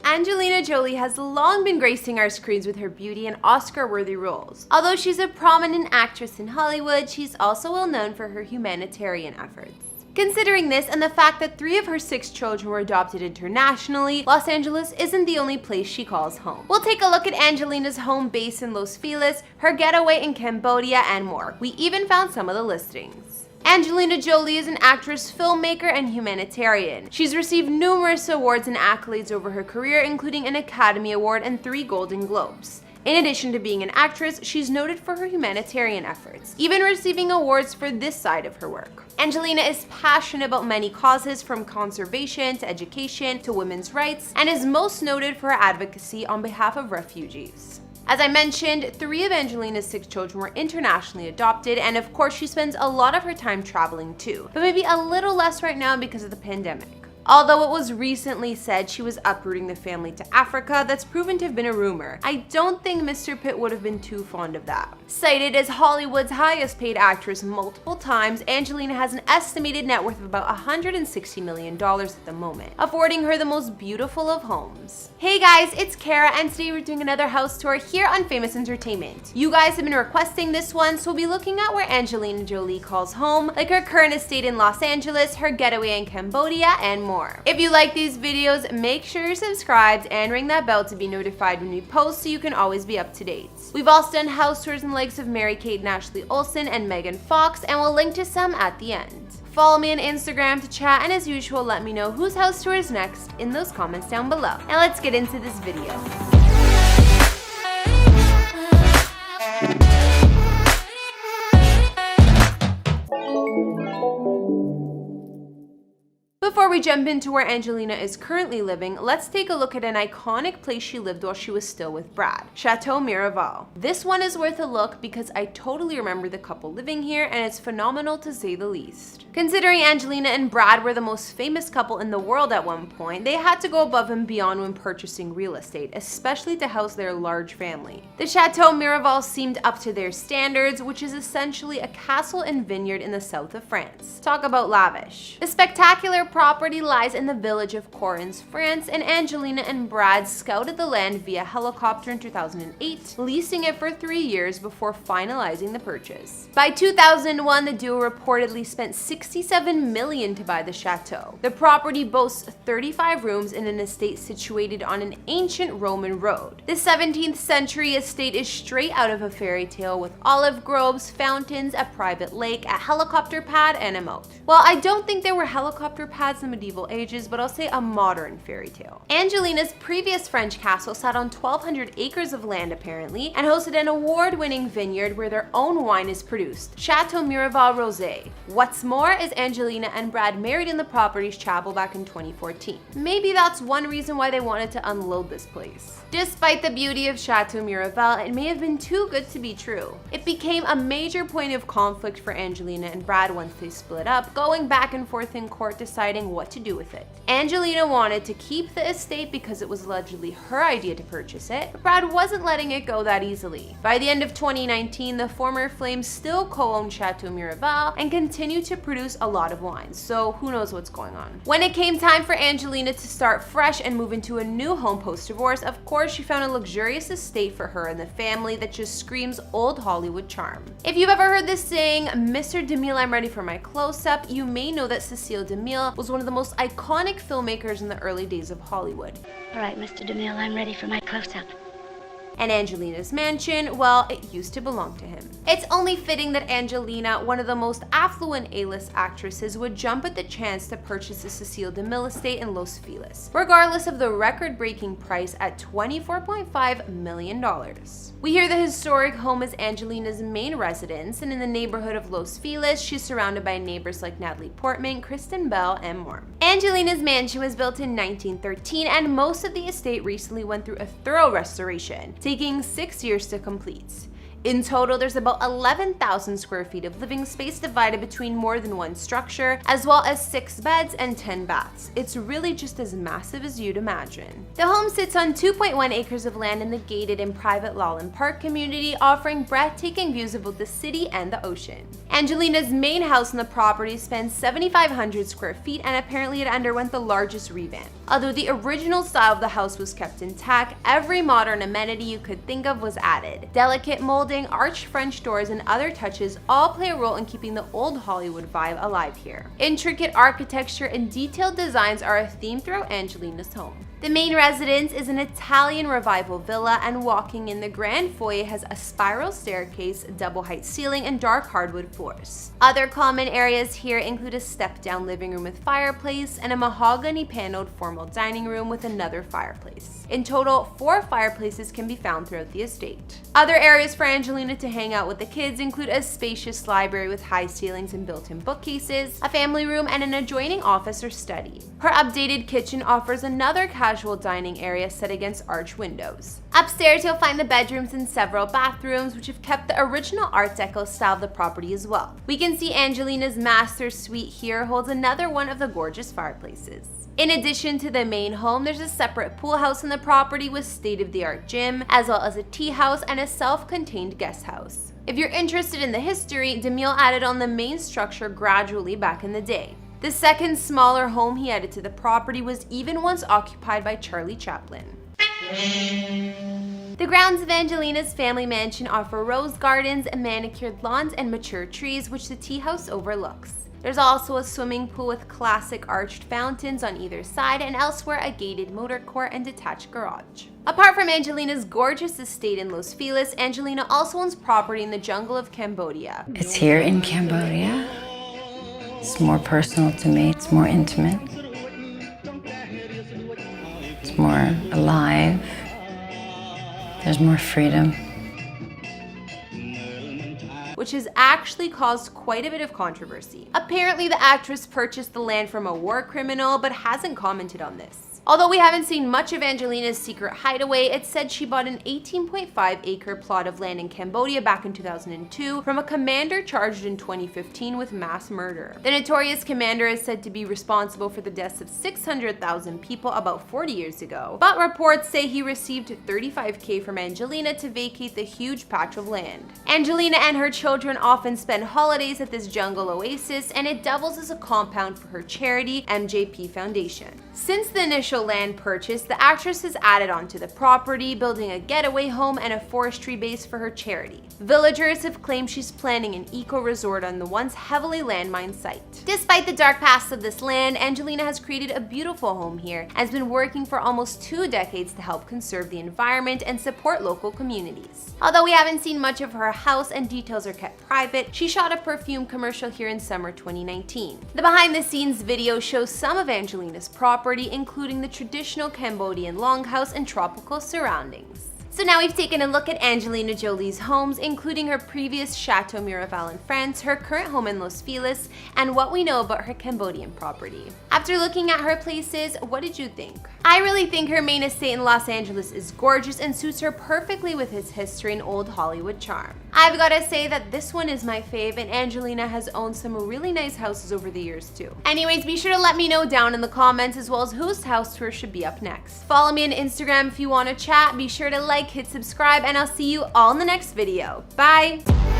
Angelina Jolie has long been gracing our screens with her beauty and Oscar-worthy roles. Although she's a prominent actress in Hollywood, she's also well known for her humanitarian efforts. Considering this and the fact that 3 of her 6 children were adopted internationally, Los Angeles isn't the only place she calls home. We'll take a look at Angelina's home base in Los Feliz, her getaway in Cambodia, and more. We even found some of the listings. Angelina Jolie is an actress, filmmaker, and humanitarian. She's received numerous awards and accolades over her career, including an Academy Award and 3 Golden Globes. In addition to being an actress, she's noted for her humanitarian efforts, even receiving awards for this side of her work. Angelina is passionate about many causes, from conservation to education to women's rights, and is most noted for her advocacy on behalf of refugees. As I mentioned, 3 of Angelina's 6 children were internationally adopted, and of course she spends a lot of her time traveling too, but maybe a little less right now because of the pandemic. Although it was recently said she was uprooting the family to Africa, that's proven to have been a rumor. I don't think Mr. Pitt would have been too fond of that. Cited as Hollywood's highest paid actress multiple times, Angelina has an estimated net worth of about $160 million at the moment, affording her the most beautiful of homes. Hey guys, it's Kara, and today we're doing another house tour here on Famous Entertainment. You guys have been requesting this one, so we'll be looking at where Angelina Jolie calls home, like her current estate in Los Angeles, her getaway in Cambodia, and more. If you like these videos, make sure you're subscribed and ring that bell to be notified when we post so you can always be up to date. We've also done house tours and likes of Mary-Kate and Ashley Olsen and Megan Fox, and we'll link to some at the end. Follow me on Instagram to chat, and as usual, let me know whose house tour is next in those comments down below. Now let's get into this video. Before we jump into where Angelina is currently living, let's take a look at an iconic place she lived while she was still with Brad, Chateau Miraval. This one is worth a look because I totally remember the couple living here, and it's phenomenal to say the least. Considering Angelina and Brad were the most famous couple in the world at one point, they had to go above and beyond when purchasing real estate, especially to house their large family. The Chateau Miraval seemed up to their standards, which is essentially a castle and vineyard in the south of France. Talk about lavish. The spectacular property lies in the village of Correns, France, and Angelina and Brad scouted the land via helicopter in 2008, leasing it for 3 years before finalizing the purchase. By 2001, the duo reportedly spent $67 million to buy the chateau. The property boasts 35 rooms in an estate situated on an ancient Roman road. The 17th century estate is straight out of a fairy tale, with olive groves, fountains, a private lake, a helicopter pad, and a moat. Well, I don't think there were helicopter pads in the medieval ages, but I'll say a modern fairy tale. Angelina's previous French castle sat on 1,200 acres of land apparently, and hosted an award-winning vineyard where their own wine is produced, Chateau Miraval Rosé. What's more is Angelina and Brad married in the property's chapel back in 2014. Maybe that's one reason why they wanted to unload this place. Despite the beauty of Chateau Miraval, it may have been too good to be true. It became a major point of conflict for Angelina and Brad once they split up, going back and forth in court deciding what to do with it. Angelina wanted to keep the estate because it was allegedly her idea to purchase it, but Brad wasn't letting it go that easily. By the end of 2019, the former Flames still co-owned Chateau Miraval and continued to produce a lot of wines, so who knows what's going on. When it came time for Angelina to start fresh and move into a new home post-divorce, of course she found a luxurious estate for her and the family that just screams old Hollywood charm. If you've ever heard this saying, "Mr. DeMille, I'm ready for my close-up," you may know that Cecile DeMille was one of the most iconic filmmakers in the early days of Hollywood. All right, Mr. DeMille, I'm ready for my close-up. And Angelina's mansion, well, it used to belong to him. It's only fitting that Angelina, one of the most affluent A-list actresses, would jump at the chance to purchase the Cecile DeMille estate in Los Feliz, regardless of the record-breaking price at $24.5 million. We hear the historic home is Angelina's main residence, and in the neighborhood of Los Feliz, she's surrounded by neighbors like Natalie Portman, Kristen Bell, and more. Angelina's mansion was built in 1913, and most of the estate recently went through a thorough restoration, taking 6 years to complete. In total, there's about 11,000 square feet of living space divided between more than one structure, as well as 6 beds and 10 baths. It's really just as massive as you'd imagine. The home sits on 2.1 acres of land in the gated and private Lawland Park community, offering breathtaking views of both the city and the ocean. Angelina's main house on the property spans 7,500 square feet, and apparently it underwent the largest revamp. Although the original style of the house was kept intact, every modern amenity you could think of was added. Delicate molding, arched French doors, and other touches all play a role in keeping the old Hollywood vibe alive here. Intricate architecture and detailed designs are a theme throughout Angelina's home. The main residence is an Italian revival villa, and walking in the grand foyer has a spiral staircase, double height ceiling, and dark hardwood floors. Other common areas here include a step-down living room with fireplace and a mahogany paneled formal dining room with another fireplace. In total, 4 fireplaces can be found throughout the estate. Other areas for Angelina to hang out with the kids include a spacious library with high ceilings and built-in bookcases, a family room, and an adjoining office or study. Her updated kitchen offers another casual dining area set against arched windows. Upstairs, you'll find the bedrooms and several bathrooms, which have kept the original Art Deco style of the property as well. We can see Angelina's master suite here holds another one of the gorgeous fireplaces. In addition to the main home, there's a separate pool house on the property with state-of-the-art gym, as well as a tea house and a self-contained guest house. If you're interested in the history, DeMille added on the main structure gradually back in the day. The second smaller home he added to the property was even once occupied by Charlie Chaplin. The grounds of Angelina's family mansion offer rose gardens, manicured lawns, and mature trees, which the tea house overlooks. There's also a swimming pool with classic arched fountains on either side, and elsewhere a gated motor court and detached garage. Apart from Angelina's gorgeous estate in Los Feliz, Angelina also owns property in the jungle of Cambodia. It's here in Cambodia. It's more personal to me, it's more intimate. It's more alive. There's more freedom. Which has actually caused quite a bit of controversy. Apparently, the actress purchased the land from a war criminal, but hasn't commented on this. Although we haven't seen much of Angelina's secret hideaway, it's said she bought an 18.5-acre plot of land in Cambodia back in 2002 from a commander charged in 2015 with mass murder. The notorious commander is said to be responsible for the deaths of 600,000 people about 40 years ago, but reports say he received $35,000 from Angelina to vacate the huge patch of land. Angelina and her children often spend holidays at this jungle oasis, and it doubles as a compound for her charity, MJP Foundation. Since the initial land purchase, the actress has added onto the property, building a getaway home and a forestry base for her charity. Villagers have claimed she's planning an eco-resort on the once heavily landmined site. Despite the dark past of this land, Angelina has created a beautiful home here and has been working for almost 2 decades to help conserve the environment and support local communities. Although we haven't seen much of her house and details are kept private, she shot a perfume commercial here in summer 2019. The behind-the-scenes video shows some of Angelina's property, including the traditional Cambodian longhouse and tropical surroundings. So now we've taken a look at Angelina Jolie's homes, including her previous Chateau Miraval in France, her current home in Los Feliz, and what we know about her Cambodian property. After looking at her places, what did you think? I really think her main estate in Los Angeles is gorgeous and suits her perfectly with its history and old Hollywood charm. I've gotta say that this one is my fave, and Angelina has owned some really nice houses over the years too. Anyways, be sure to let me know down in the comments as well as whose house tour should be up next. Follow me on Instagram if you want to chat. Be sure to like, hit subscribe, and I'll see you all in the next video. Bye!